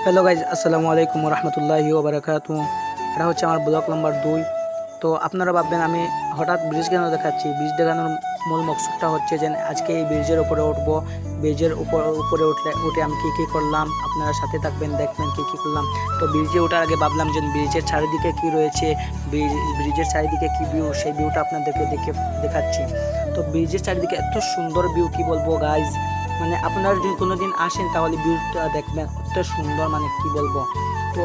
Hello guys, আসসালামু আলাইকুম রহমতুল্লাহি ওবারাকাতু। এটা হচ্ছে আমার ব্লক নাম্বার 2। তো আপনারা ভাববেন আমি হঠাৎ ব্রিজ কেন দেখাচ্ছি। ব্রিজ দেখানোর মূল মকসুদটা হচ্ছে যে আজকে এই ব্রিজের উপরে উঠবো। ব্রিজের উপরে উঠে আমি কী করলাম আপনারা সাথে থাকবেন, দেখবেন কী করলাম। তো ব্রিজে ওঠার আগে ভাবলাম যে ব্রিজের চারিদিকে কী রয়েছে, ব্রিজের চারিদিকে কী ভিউ, সেই ভিউটা আপনাদেরকে দেখাচ্ছি। তো ব্রিজের চারিদিকে এত সুন্দর ভিউ, কি বলবো গাইজ। মানে আপনারা যদি কোনোদিন আসেন তাহলে ভিউটা দেখবেন, অত সুন্দর, মানে কি বলবো। তো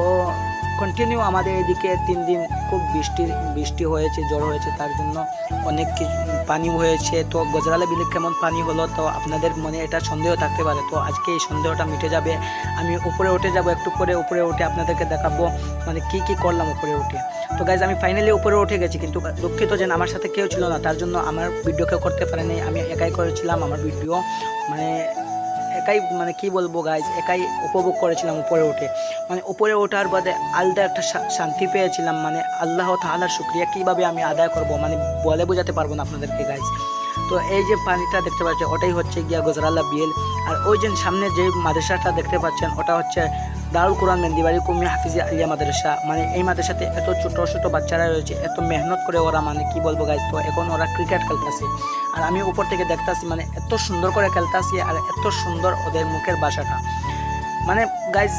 কন্টিনিউ আমাদের এদিকে 3 দিন খুব বৃষ্টি হয়েছে, ঝড় হয়েছে, তার জন্য অনেক কিছু পানি হয়েছে। তো গজরালা বিলে কেমন পানি হলো, তো আপনাদের মনে এটা সন্দেহ থাকতে পারে। তো আজকে এই সন্দেহটা মিটে যাবে। আমি উপরে উঠে যাব, একটু পরে উপরে উঠে আপনাদেরকে দেখাবো মানে কি করলাম উপরে উঠে। তো গাইজ আমি ফাইনালি উপরে উঠে গেছি, কিন্তু দুঃখিত যে আমার সাথে কেউ ছিল না, তার জন্য আমার ভিডিও কেউ করতে পারেনি। আমি একাই করেছিলাম আমার ভিডিও, মানে একাই, মানে কি বলবো গাইজ, একাই উপভোগ করেছিলাম উপরে উঠে। মানে উপরে ওঠার বাদে আলাদা একটা শান্তি পেয়েছিলাম। মানে আল্লাহ তাআলার শুকরিয়া কীভাবে আমি আদায় করব, মানে বলে বোঝাতে পারবো না আপনাদেরকে গাইজ। তো এই যে পানিটা দেখতে পাচ্ছেন, ওটাই হচ্ছে গিয়া গজরালা বিল। আর ওই যে সামনে যে মাদ্রাসাটা দেখতে পাচ্ছেন, ওটা হচ্ছে দারুল কোরআন মেন্দিবাড়ি কুমি হাফিজি আলিয়া মাদ্রাসা। মানে এই মাদ্রাসাতে এত ছোটো ছোটো বাচ্চারা রয়েছে, এত মেহনত করে ওরা, মানে কি বলবো গাইজ। তো এখন ওরা ক্রিকেট খেলতেছে আর আমি উপর থেকে দেখতেছি, মানে এত সুন্দর করে খেলতেছি আর এত সুন্দর ওদের মুখের ভাষাটা। মানে গাইজ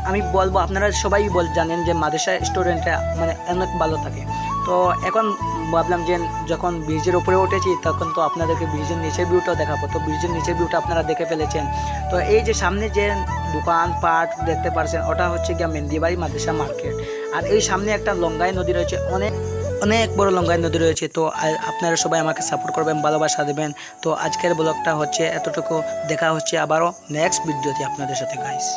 আমি বলবো, আপনারা সবাই জানেন যে মাদ্রাসা স্টুডেন্টরা মানে অনেক ভালো থাকে। তো এখন ভাবলাম যে যখন ব্রিজের উপরে উঠেছি তখন তো আপনাদেরকে ব্রিজের নিচের ভিউটাও দেখাবো। তো ব্রিজের নিচের ভিউটা আপনারা দেখে ফেলেছেন। তো এই যে সামনে যে দোকান পাট দেখতে পাচ্ছেন, ওটা হচ্ছে গিয়া মেন্দিবাড়ি মাদ্রাসা মার্কেট। আর এই সামনে একটা লঙ্গাই নদী রয়েছে, অনেক বড় লঙ্গাই নদী রয়েছে। তো আপনারা সবাই আমাকে সাপোর্ট করবেন, ভালোবাসা দেবেন। তো আজকের ব্লগটা হচ্ছে এতটুকু, দেখা হচ্ছে আবারও নেক্সট ভিডিওতে আপনাদের সাথে গাইস।